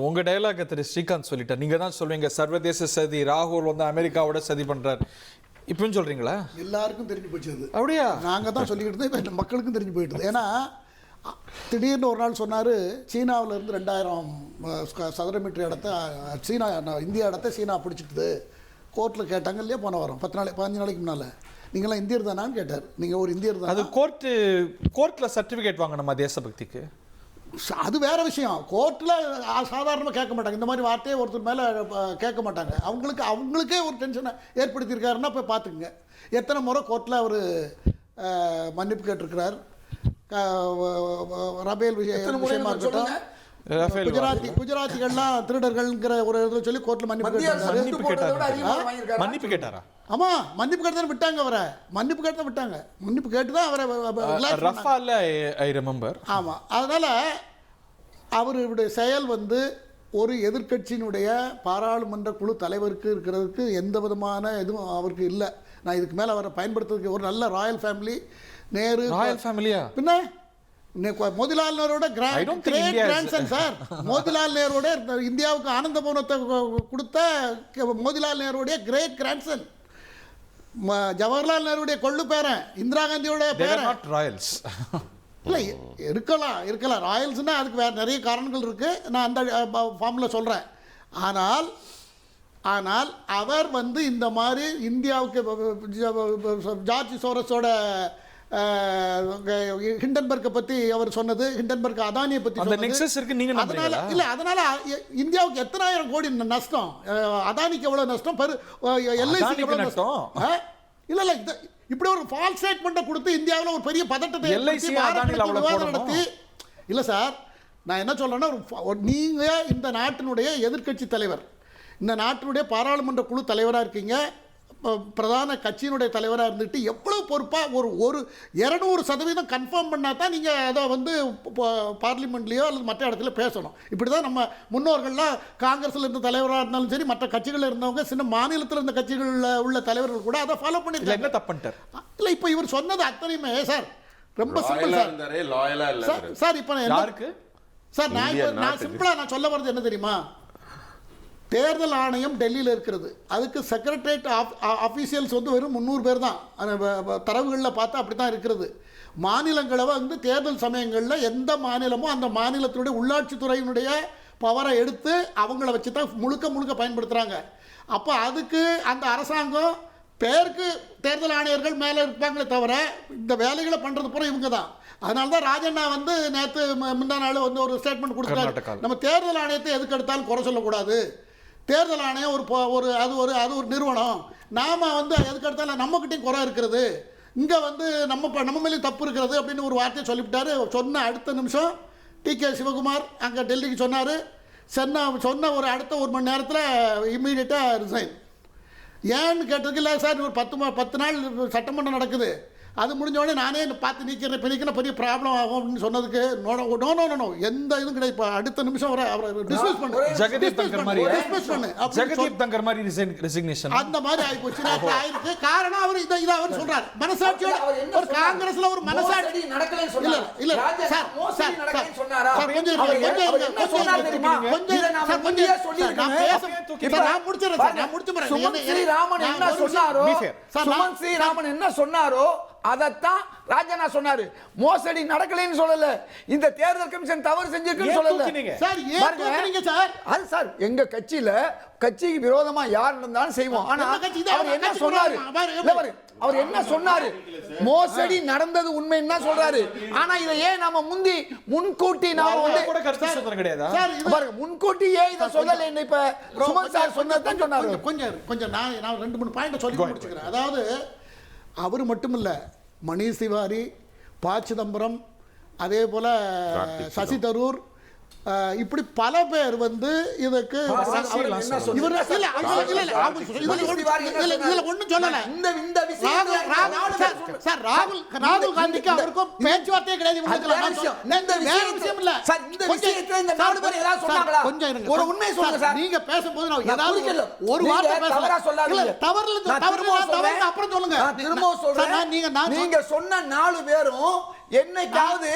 உங்க டயலாக் திரு ஸ்ரீகாந்த் சொல்லிட்டார். நீங்க தான் சொல்வீங்க சர்வதேச சதி, ராகுல் வந்து அமெரிக்காவோட சதி பண்றார் இப்பவும் சொல்றீங்களா? எல்லாருக்கும் தெரிஞ்சு போச்சு அது. அப்படியா? நாங்கள் தான் சொல்லிக்கிட்டு இருந்தோம், இப்போ மக்களுக்கும் தெரிஞ்சு போயிட்டுது. ஏன்னா திடீர்னு ஒரு நாள் சொன்னார், சீனாவிலேருந்து 2000 சதுர மீட்டர் இடத்த இந்தியா இடத்த சீனா பிடிச்சிட்டுது. கோர்ட்டில் கேட்டாங்க இல்லையா போன வாரம் 15 நாளைக்கு முன்னால், நீங்களாம் இந்தியர் தானான்னு கேட்டார். நீங்கள் ஒரு இந்தியர் தான். அது கோர்ட்டில் சர்டிஃபிகேட் வாங்கணுமா தேசபக்திக்கு? அது வேற விஷயம். கோர்ட்டில் சாதாரணமாக கேட்க மாட்டாங்க, இந்த மாதிரி வார்த்தையே ஒருத்தர் மேலே கேட்க மாட்டாங்க. அவங்களுக்கே ஒரு டென்ஷனை ஏற்படுத்தியிருக்காருன்னா போய் பார்த்துக்குங்க. எத்தனை முறை கோர்ட்டில் அவர் மன்னிப்பு கேட்டிருக்கிறார். ரபேல் விஷயமா இருக்கட்டும், குஜராத்திகள்லாம் திருடர்கள்ங்கிற ஒரு இதில் சொல்லி கோர்ட்டில் மன்னிப்பு கேட்டாரா? ஆமா, மன்னிப்பு கேட்டு தான் விட்டாங்க அவரை. மன்னிப்பு கேட்டு தான் விட்டாங்க. மன்னிப்பு கேட்டு தான் அவரை ரஃபால ஐ ரிமெம்பர். ஆமா, அதனால அவருடைய செயல் வந்து ஒரு எதிர்க்கட்சியினுடைய பாராளுமன்ற குழு தலைவருக்கு இருக்கிறதுக்கு எந்த விதமான இதுவும் அவருக்கு இல்லை. நான் இதுக்கு மேலே அவரை பயன்படுத்துறதுக்கு ஒரு நல்ல ராயல் ஃபேமிலி, நேரு ராயல் ஃபேமிலியா பின்ன மோதிலால் நேருவோட கிராண்ட்சன் சார். மோதிலால் நேருவோட இந்தியாவுக்கு ஆனந்த பவனத்தை கொடுத்த மோதிலால் நேருடைய கிரேட் கிராண்ட்சன். ஜவஹர்லால் நேருடைய கொள்ளு பேரன், இந்திரா காந்தியோட பேரன். ராயல்ஸ் இல்லை, இருக்கலாம் ராயல்ஸ்னா அதுக்கு வேறு நிறைய காரணங்கள் இருக்குது, நான் அந்த ஃபார்மில் சொல்கிறேன். ஆனால் அவர் வந்து இந்த மாதிரி இந்தியாவுக்கு ஜார்ஜ் சோரஸோட ஹிண்டன்பர்க்கை பற்றி அவர் சொன்னது, ஹிண்டன்பர்க் அதானியை பற்றி சொன்னது. அதனால இந்தியாவுக்கு எத்தனாயிரம் கோடி நஷ்டம், அதானிக்கு எவ்வளோ நஷ்டம், எல்ஐசிக்கு எவ்வளோ நஷ்டம். இல்லை இப்படி ஒரு ஃபால்ஸ் ஸ்டேட்மெண்ட்டை கொடுத்து இந்தியாவில் ஒரு பெரிய பதட்டத்தை விவாதம் நடத்தி. இல்லை சார், நான் என்ன சொல்கிறேன்னா, நீங்கள் இந்த நாட்டினுடைய எதிர்க்கட்சி தலைவர், இந்த நாட்டினுடைய பாராளுமன்ற குழு தலைவராக இருக்கீங்க, பிரதான கட்சியினுடைய தலைவராக இருந்துட்டு எவ்வளோ பொறுப்பாக ஒரு 200% கன்ஃபார்ம் பண்ணால் தான் நீங்கள் அதை வந்து பார்லிமெண்ட்லேயோ அல்லது மற்ற இடத்துல பேசணும். இப்படி தான் நம்ம முன்னோர்கள்லாம் காங்கிரஸில் இருந்த தலைவராக இருந்தாலும் சரி, மற்ற கட்சிகளில் இருந்தவங்க, சின்ன மாநிலத்தில் இருந்த கட்சிகளில் உள்ள தலைவர்கள் கூட அதை ஃபாலோ பண்ணிருக்காங்க. என்ன தப்புன்ட்டார்? இல்லை, இப்போ இவர் சொன்னது அத்தனையுமே சார் ரொம்ப சிம்பிள் சார். இப்போ சார் நான் சிம்பிளாக நான் சொல்ல வர்றது என்ன தெரியுமா, தேர்தல் ஆணையம் டெல்லியில் இருக்கிறது, அதுக்கு செக்ரட்டரியேட் ஆஃபீஷியல்ஸ் வந்து வெறும் 300 பேர் தான். தரவுகளில் பார்த்தா அப்படி தான் இருக்கிறது. மாநிலங்களை வந்து தேர்தல் சமயங்களில் எந்த மாநிலமோ அந்த மாநிலத்தினுடைய உள்ளாட்சித்துறையினுடைய பவரை எடுத்து அவங்கள வச்சு தான் முழுக்க பயன்படுத்துகிறாங்க. அப்போ அதுக்கு அந்த அரசாங்கம் பேருக்கு தேர்தல் ஆணையர்கள் மேலே இருப்பாங்களே தவிர இந்த வேலைகளை பண்ணுறது பூரா இவங்க தான். அதனால தான் ராஜண்ணா வந்து நேற்று முந்தா நாள் வந்து ஒரு ஸ்டேட்மெண்ட் கொடுக்குறாரு, நம்ம தேர்தல் ஆணையத்தை எதுக்கு எடுத்தாலும் குறை சொல்லக்கூடாது, தேர்தல் ஆணையம் அது ஒரு நிறுவனம், நாம் வந்து எதுக்கு எடுத்தாலும் நம்மக்கிட்டையும் குறை இருக்கிறது, இங்கே வந்து நம்ம மேலேயும் தப்பு இருக்கிறது அப்படின்னு ஒரு வார்த்தையை சொல்லிவிட்டாரு. சொன்ன அடுத்த நிமிஷம் டிகே சிவகுமார் அங்கே டெல்லிக்கு சொன்னார். சொன்ன ஒரு அடுத்த 1 மணி நேரத்தில் இம்மீடியட்டாக ரிசைன். ஏன்னு கேட்டதுக்கு, இல்லை சார் ஒரு 10 நாள் சட்டமன்றம் நடக்குது, அது முடிஞ்சோடனே நானே பார்த்து நீக்கிறேன் பெரிய ப்ராப்ளம் ஆகும் அப்படின்னு சொன்னதுக்கு நோ எந்த இதுவும் கிடையாது. இப்போ அடுத்த நிமிஷம் அவரை டிஸ்மிஸ் பண்ணு, ஜெகதீப் தங்கர் மாதிரி ரெசிக்னேஷன் அந்த மாதிரி ஆயிப்போச்சு. ஆயிருக்கு காரணம் அவர் இதை அவர் சொல்றாரு, மனசாட்சியோட ஒரு காங்கிரஸ்ல ஒரு மனசாட்சி நடக்கலன்னு சொன்னாரு. இல்ல சார் சொன்னாரா கொஞ்சம் நான் முடிச்சிடுறேன். சுமன் ஸ்ரீ ராமன் என்ன சொன்னாரோ அதத்தான் ராஜனா சொன்னாரு. மோசடி நடக்கலைன்னு சொல்லல, இந்த தேர்தல் கமிஷன் தவறு செஞ்சிருக்குன்னு சொல்லல சார். அது சார் எங்க கட்சிக்கு விரோதமா யார் இருந்தாலும் செய்வோம். ஆனா அவர் என்ன சொன்னாரு, அவர் என்ன சொன்னாரு, மோசடி நடந்தது உண்மைன்னு தான் சொல்றாரு. ஆனா இதை ஏன் நாம முன்கூட்டி நாம வந்து பாருங்க, முன்கூட்டியே இதை சொல்லல. இப்ப சுமன் சார் சொன்னதான் சொன்னாரு. கொஞ்சம் நான் 2-3 பாயிண்ட் சொல்லி முடிச்சுக்கிறேன். அதாவது அவர் மட்டும் இல்லை, மணீஷ் திவாரி, ப. சிதம்பரம், அதே போல் சசி தரூர், இப்படி பல பேர் வந்து இதுக்கு ஒன்றும் சொல்லல. ராகுல் காந்திக்கு அவருக்கும் பேச்சுவார்த்தையே கிடையாது. ஒரு உண்மை சொல்லுங்க, நீங்க பேசும்போது ஒரு வார்த்தை அப்புறம் சொல்லுங்க. நீங்க சொன்ன 4 பேரும் என்னைக்காவது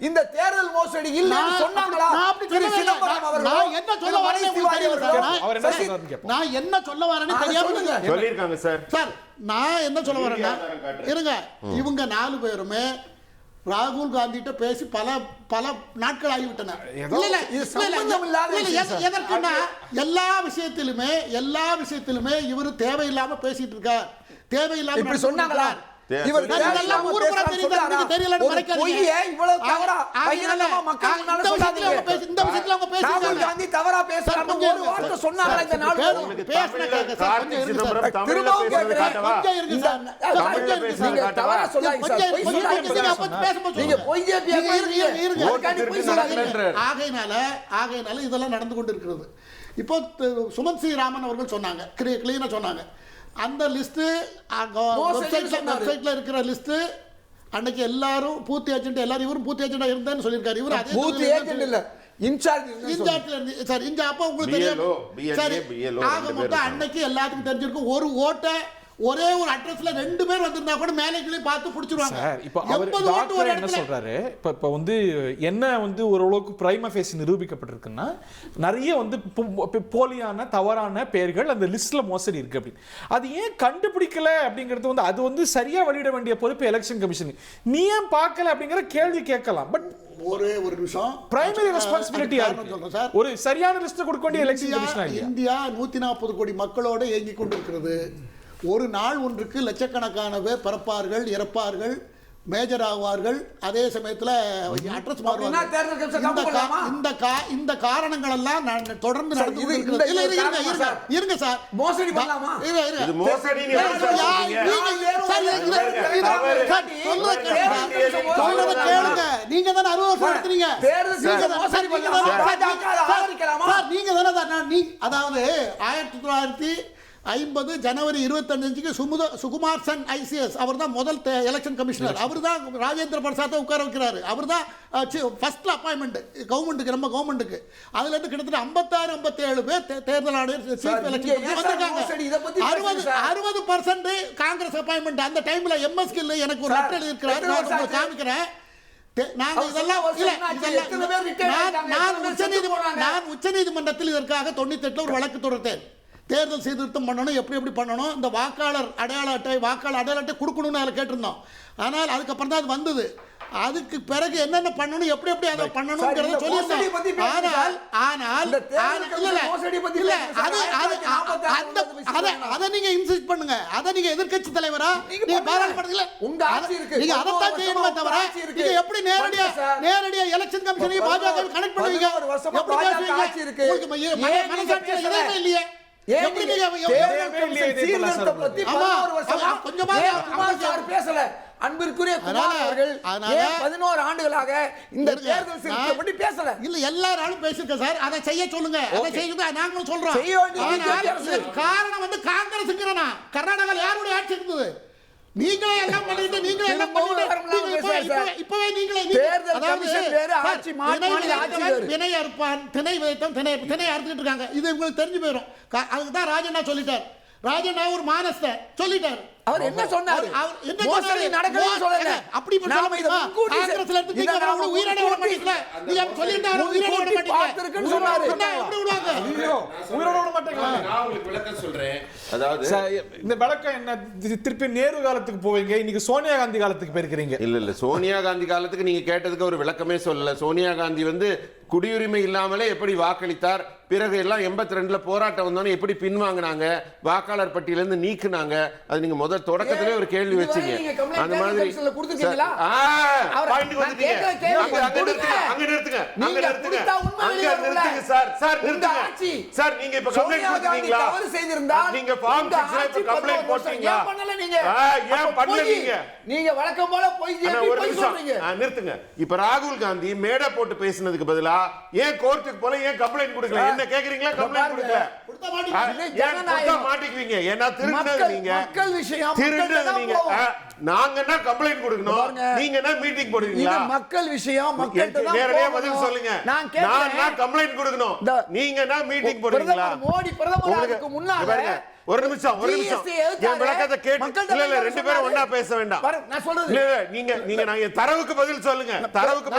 இந்த தேர்தல் மோசடி இல்லன்னு சொன்னாங்களா? நான் அப்படி திரு சொல்லவே இல்லை. சிதம்பரம் அவர்களோ, நான் என்ன சொல்ல திரு வரேன்னு மணிஷ் திவாரி உங்களுக்கு தெரியும் அவர்களோ, அவர் என்ன சசி- சொல்றாருன்னு கேட்போம். நான் என்ன சொல்ல வரேன்னு அதை தெரியாம சொல்லுங்க. சொல்லிருக்காங்க சார். சார் நான் என்ன சொல்ல வரேன்னா ஆதாரம் காட்டுறேன். இருங்க, இவங்க 4 பேருமே ராகுல் காந்திட்ட பேசி பல பல நாட்கள் ஆகிவிட்டன. ஏதோ இல்ல, இது சம்பந்தம் இல்லாத விஷயம் சார். எதற்குன்னா எல்லா விஷயத்திலுமே இவர் தேவையில்லாம பேசிட்டு இருக்கார், தேவையில்லாம இப்படி நடந்துட்டு சொன்னாங்களா? இருக்கார். இவர் இதெல்லாம் தேவையில்லாம ஊர் பூரா பேசுறான்னு தெரியுது, சொல்றாரா? உங்களுக்கு தெரியலன்னு ஒரு மறைக்காதீங்க. பொய்யை இவ்வளவு தவறா ஆகையினால பகிரங்கமா மக்கள் முன்னால இந்த விஷயத்துல சொல்லாதீங்க. அவங்க பேசி- இந்த விஷயத்துல அவங்க ராகுல் பேசிட்டாங்க. காந்தி தவறா பேசுறாருன்னு கொஞ்சம் ஒரு வார்த்தை சொன்னாங்களா இந்த நாலு பேர் பேரும்? உங்களுக்கு பேசுன தமிழ்ல கேட்க சார், கார்த்தி கொஞ்சம் இருங்க சார். சிதம்பரம் தமிழ்ல திரும்பவும் பேசுறது கேட்கிறேன். காட்டவா? கொஞ்சம் இருக்கு சார். இந்த- சார், தமிழ்ல கொஞ்சம் இருக்கு பேசுறது சார். நீங்க காட்டவா? தவறா சொல்லாதீங்க சார். கொஞ்சம் பொய் கொஞ்சம் சொல்லாதீங்க. இருங்க, அப்ப பேசும்போது நீங்க சொல்லுங்க. பொய் ஜேபியா இருங்க, போயிருக்கீங்க. இருங்க. அதுக்காண்டி பொய் சொல்லாதீங்க. ஆகையினால இதெல்லாம் நடந்து கொண்டு இருக்கிறது. இப்போ சுமந்த் சி ராமன் அவர்கள் சொன்னாங்க, கிளீனா சொன்னாங்க, அந்த லிஸ்ட் வெப்சைட்ல இருக்கிற லிஸ்ட் அன்னைக்கு எல்லாரும் பூத் ஏஜென்ட், எல்லாரும் இவரும் பூத் ஏஜென்டா இருந்தேன்னு சொல்லியிருக்காரு. இவர் அதே பூத் ஏஜென்ட் இல்ல, இன்சார்ஜ் இன்சார்ஜ்ல இருந்து சார், இங்க அப்போ உங்களுக்கு BLO, தெரியும். BLA, சரி, BLO ஆக ரெண்டு பேர் மொத்தம் இருக்காங்க. அன்னைக்கு எல்லாத்துக்கும் தெரிஞ்சிருக்கும், ஒரு ஓட்டை ஒரே ஒரு அட்ரஸ்ல 2 பேர் வந்திருந்தா கூட மேலேஜ்லயும் பார்த்து புடிச்சிருவாங்க. சார் இப்போ அவர் 80 ஓட்டு ஒரு டாக்டர் என்ன இடத்துல. சொல்றாரு, இப்போ வந்து என்ன வந்து ஓரளவுக்கு பிரைமா ஃபேஸ் நிரூபிக்கப்பட்டிருக்குன்னா நிறைய வந்து போலியான தவறான பெயர்கள் அந்த லிஸ்ட்ல மோசடி இருக்கு அப்படின்னு. அது ஏன் கண்டுபிடிக்கல அப்படிங்கிறது வந்து அது வந்து சரியா வெளியிட வேண்டிய பொறுப்பு எலெக்ஷன் கமிஷன். நீ ஏன் பார்க்கல அப்படிங்கிற கேள்வி கேட்கலாம். பட் ஒரே ஒரு நிமிஷம், பிரைமரி ரெஸ்பான்சிபிலிட்டி சொல்றேன் சார். ஒரு சரியான லிஸ்ட் கொடுக்க வேண்டிய எலெக்ஷன் கமிஷனா இல்லையா? இந்தியா 140 கோடி மக்களோட இயங்கிக் கொண்டிருக்கிறது. ஒரு நாள் ஒன்றுக்கு லட்சக்கணக்கான பேர் பிறப்பார்கள், இறப்பார்கள், மேஜர் ஆவார்கள், அதே சமயத்துல அட்ரஸ் அப்படின்னா தேர்தல் கமிஷன் தப்பு பண்ணலாமா? இந்த காரணங்கள் எல்லாம் தொடர்ந்து நடந்து இது கொண்டிருக்கிறது. இந்த இல்ல, காரணமா சார்? இருங்க சார், மோசடி பண்ணலாமா? இது மோசடின்னு சார், எப்படி யா- சொல்றீங்க? நீங்க- சார், இருங்க, இருங்க. தவறு. சார், சொல்றத கேளுங்க. நீங்க தானே 60 வருஷம் நடத்துறீங்க. தேர்தல் நீங்க சீசன் தானே- மோசடி சார், நீங்க பண்ணலாமா? தானே- பாஜக அதை ஆதரிக்கலாமா? சார், நீங்க தானே அதாவது 1950 ஜனவரி 25க்கு சுகுமார் சன் ஐசிஎஸ் அவர் தான் முதல் எலெக்ஷன் கமிஷனர். அவர் தான் ராஜேந்திர பிரசாத்தை உட்கார வைக்கிறாரு. அவர் தான் ஃபர்ஸ்ட் அப்பாயின்மெண்ட் கவர்மெண்ட்டுக்கு, நம்ம கவர்மெண்ட்டுக்கு. அதுல இருந்து கிட்டத்தட்ட 56-57 பேர் தேர்தல் ஆணையர் சீஃப் சார், எலெக்ஷன் இங்க ஏன் சார் மோசடி? இதை பத்தி பேசுங்க சார். 60% காங்கிரஸ் அப்பாயின்மெண்ட். அந்த டைம்ல எம்எஸ் கில் எனக்கு ஒரு சார், லெட்டர் இருக்கிறார், எத்தனை நான் வருஷம் உங்களுக்கு ஆச்சு? காமிக்கிறேன். நாங்க அவர் இதெல்லாம் சொன்ன வருஷம் இல்ல, என்னாச்சு? இதெல்லாம் எத்தனை பேர் retire ஆயிட்டாங்க? நான் உச்சநீதிமன்றத்தில் இதற்காக 98 ஒரு வழக்கு தொடர்ந்தேன். தேர்தல் சீர்திருத்தம் பண்ணணும், எப்படி பண்ணணும், இந்த வாக்காளர் அடையாள அட்டை கொடுக்கணும்னு அதில் கேட்டிருந்தோம். ஆனால் அதுக்கப்புறம் தான் அது வந்தது. அதுக்கு பிறகு என்னென்ன பண்ணணும், எப்படி அதை பண்ணணும்ங்கறத மோசடி பத்தி சொல்லியிருந்தேன். பேசுங்க சார். ஆனால் இந்த தேர்தல் கமிஷன் மோசடி பத்தி இல்ல, பேசுங்க அது சார். அது 1946 அதை நீங்க இன்சிஸ்ட் பண்ணுங்க. அதை நீங்க எதிர்க்கட்சி தலைவரா நீங்க நீங்க பண்ணுங்க. பாராளுமன்றத்துல உங்க ஆட்சி இருக்கு. நீங்க அதைத்தான் 11 செய்யணுமே வருஷமா தவிர ஆட்சி இருக்கு. நீங்க எப்படி பண்ணுங்க நேரடியா எலெக்ஷன் கமிஷனையும் பாஜக கனெக்ட் பண்ணுவீங்க? 11 வருஷமா எப்படி பாஜக பேசுவீங்க? ஆட்சி இருக்கு. உங்களுக்கு ஏன் நீங்க மனசாட்சியில பேசல? எதுவுமே இல்லையே. ஏன் எப்படி நீங்க நீங்க தேர்தல் கமிஷன் சீர்திருத்தம் பத்தி ஆமா, 11 வருஷமா ஆமா, கொஞ்சமா ஏன் குமார் சார் பேசல? அன்பிற்குரிய குமார் அவர்கள் ஏன் 11 ஆண்டுகளாக இந்த தேர்தல் சீர்திருத்தம் பத்தி பேசல? இல்ல, எல்லாரும் பேசிருக்க சார். அதை செய்ய சொல்லுங்க. அதை செய்யுங்க, நாங்களும் சொல்றோம். செய்ய வேண்டியது ஆனால் பிஜேபி அரசு. இதுக்கு காரணம் வந்து காங்கிரஸ்ங்கறனா. கர்நாடகால யாருடைய ஆட்சி இருந்தது? நீங்களே எல்லாம் பண்ணிட்டு திரும்பவும் வரலாறு பேசுறேன் சார். இப்பவே நீங்களே தேர்தல் கமிஷன் வேறு, ஆட்சி மாநில ஆட்சி வேறு. திணை அறுப்பான், திணை விதைத்தான், திணை அறுத்துட்டு இருக்காங்க. இது உங்களுக்கு தெரிஞ்சு போயிடும். அதுக்கு தான் ராஜண்ணா சொல்லிட்டார். ராஜண்ணா ஒரு மானஸ்த சொல்லிட்டார். அவர் என்ன சொன்னாரு? அவர் என்ன மோசடி சொன்னாரு? நடக்கலன்னு சொல்லல. அப்படி சொல்ல நாம இதை முடியுமா? முன்கூட்டி காங்கிரஸ்ல இருந்து நீங்க அவரை உயிரோட விட மாட்டீங்களா? நீங்க சொல்லிட்டு அவரை உயிரோட விட முன்கூட்டி மாட்டீங்களா? பார்த்திருக்குன்னு சொன்னாரு. எப்படி விடுவாங்க? ஐயோ, உயிரோட விட மாட்டேங்களா? நான் உங்களுக்கு விளக்கம் சொல்றேன். அதாவது இந்த விளக்கம் என்ன? திருப்பி நேரு காலத்துக்கு போவீங்க, இன்னைக்கு சோனியா காந்தி காலத்துக்கு போயிருக்கிறீங்க. இல்ல சோனியா காந்தி காலத்துக்கு நீங்க கேட்டதுக்கு ஒரு விளக்கமே சொல்லல. சோனியா காந்தி வந்து குடியுரிமை இல்லாமலே எப்படி வாக்களித்தார், பிறகு எல்லாம் 82ல போராட்டம் வந்தோன்னு எப்படி பின்வாங்கினாங்க, வாக்காளர் பட்டியலிருந்து நீக்குனாங்க. அது நீங்க முதல் தொடக்கத்திலே ஒரு கேள்வி வச்சீங்க. அந்த மாதிரி கொடுத்துருக்கீங்களா? பாயிண்ட் வந்துட்டீங்க. அங்க நிறுத்துங்க சார். சார் நீங்க இப்ப கம்ப்ளைண்ட் கொடுத்தீங்களா? தவறு செய்திருந்தால் நீங்க ஃபார்ம் 6 இப்ப கம்ப்ளைண்ட் போட்டீங்களா? ஏன் பண்ணல நீங்க? ஏன் பண்ணல நீங்க? நீங்க வழக்கம் போல பொய் ஒரு நிமிஷம் சொல்றீங்க. நிறுத்துங்க. இப்ப ராகுல் காந்தி மேடை போட்டு பேசினதுக்கு பதிலா ஏன் கோர்ட்டுக்கு போல ஏன் கம்ப்ளைண்ட் கொடுக்கல? என்ன கேக்குறீங்களா? கம்ப்ளைண்ட் கொடுக்கல. கொடுத்த மாட்டீங்க. ஏன் கொடுத்தா மாட்டிக்குவீங்க? ஏன்னா திருடுனது நீங்க. மக்கள் விஷயம் திருடுனது நீங்க. நாங்க என்ன கம்ப்ளைண்ட் கொடுக்கணும், பாருங்க. நீங்க என்ன மீட்டிங் இது போடுவீங்களா? மக்கள் விஷயம், மக்கள்கிட்ட தான் நேரடியா போகணும். பதில் சொல்லுங்க. நான் நான் கேட்கிறேன். என்ன கம்ப்ளைண்ட் கொடுக்கணும், நீங்க என்ன மீட்டிங் போடுவீங்களா? பிரதமர் மோடி பிரதமருக்கு முன்னால பாருங்க, ஒரு நிமிஷம் என் விளக்கத்தை கேட்டு இல்ல இல்ல ரெண்டு பேரும் ஒண்ணா பேச வேண்டாம். நான் சொல்றது இல்ல இல்ல நீங்க நான் என் தரவுக்கு பதில் சொல்லுங்க, தரவுக்கு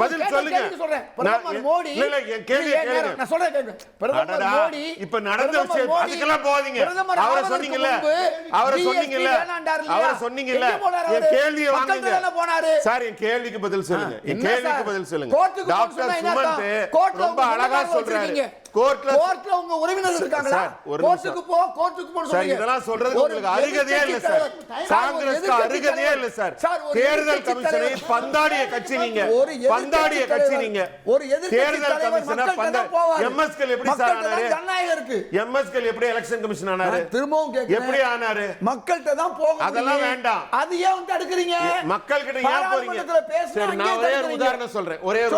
பதில் சொல்லுங்க. பிரதமர் மோடி இல்ல இல்ல என் கேள்வி கேளுங்க. நான் சொல்றேன் கேளுங்க. பிரதமர் மோடி இப்ப நடந்த விஷயம் அதுக்கெல்லாம் போகாதீங்க. அவரை சொன்னீங்கல்ல என் கேள்வியை வாங்குங்க சார். என் கேள்விக்கு பதில் சொல்லுங்க, என் கேள்விக்கு பதில் சொல்லுங்க. டாக்டர் சுமந்த் ரொம்ப அழகா சொல்றாரு. கோர்ட்ல உங்க உறவினர் இருக்காங்களா? கோர்ட்டுக்கு போ சொல்றீங்க. இதெல்லாம் சொல்றதுக்கு உங்களுக்கு அருகதையே இல்ல சார். காங்கிரஸ்க்கு அருகதையே இல்ல சார். தேர்தல் கமிஷனை பந்தாடிய கட்சி நீங்க, பந்தாடிய கட்சி நீங்க. தேர்தல் கமிஷனை எம்எஸ்கல் எப்படி சார் ஆனாரு? ஜனநாயகம் இருக்கு. எம்எஸ்கல் எப்படி எலெக்ஷன் கமிஷன் ஆனாரு? திரும்பவும் கேக்குறேன், எப்படி ஆனாரு? மக்கள்கிட்ட தான் போக. அதெல்லாம் வேண்டாம். அது ஏன் வந்து அடுக்குறீங்க? மக்கள் கிட்ட ஏன் போறீங்க? சரி, நான் ஒரே ஒரு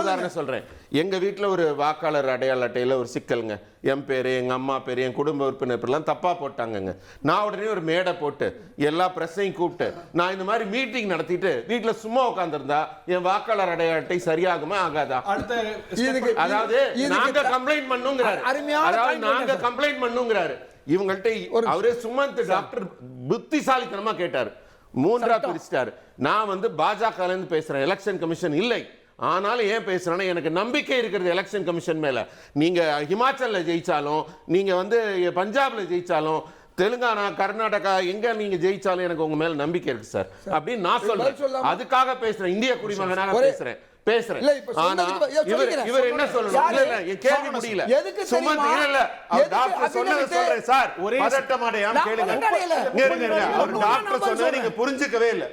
உதாரணம் சொல்றேன். எங்க வீட்டுல ஒரு வாக்காளர் அடையாள அட்டையில ஒரு சிக்கலுங்க. என் பேரு, எங்க அம்மா பேரு, என் குடும்ப உறுப்பினர் பேர்லாம் தப்பா போட்டாங்கங்க. நான் உடனே ஒரு மேடை போட்டு எல்லா பிரஸையும் கூப்பிட்டு நான் இந்த மாதிரி மீட்டிங் நடத்திட்டு வீட்டுல சும்மா உட்கார்ந்திருந்தா என் வாக்காளர் அடையாள அட்டை சரியாகுமா ஆகாதா? அதாவது நாங்க கம்ப்ளைண்ட் பண்ணுங்கிறாரு. அதாவது நாங்க கம்ப்ளைண்ட் பண்ணுங்கிறாரு. இவங்கள்ட்ட அவரே சுமந்த் டாக்டர் புத்திசாலித்தனமா கேட்டாரு, மூன்றா பிரிச்சிட்டாரு. நான் வந்து பாஜக இருந்து பேசுறேன், எலெக்ஷன் கமிஷன் இல்லை. ஆனாலும் ஏன் பேசுறேன்னா எனக்கு நம்பிக்கை இருக்கிறது எலெக்ஷன் கமிஷன் மேல. நீங்க ஹிமாச்சல்ல ஜெயிச்சாலும், நீங்க வந்து பஞ்சாப்ல ஜெயிச்சாலும், தெலுங்கானா, கர்நாடகா எங்க நீங்க ஜெயிச்சாலும் எனக்கு உங்க மேல நம்பிக்கை இருக்கு சார் அப்படின்னு நான் சொல்றேன். அதுக்காக பேசுறேன், இந்திய குடிமகனாக பேசுறேன். ஆனா இவர் என்ன சொல்லணும்? இல்ல என் கேள்வி முடியல. சுமந்த் இல்ல அவர் டாக்டர் சொன்னதை சொல்றேன் சார். பதட்டமாடையாம கேளுங்க. டாக்டர் சொன்னதை நீங்க புரிஞ்சுக்கவே இல்ல.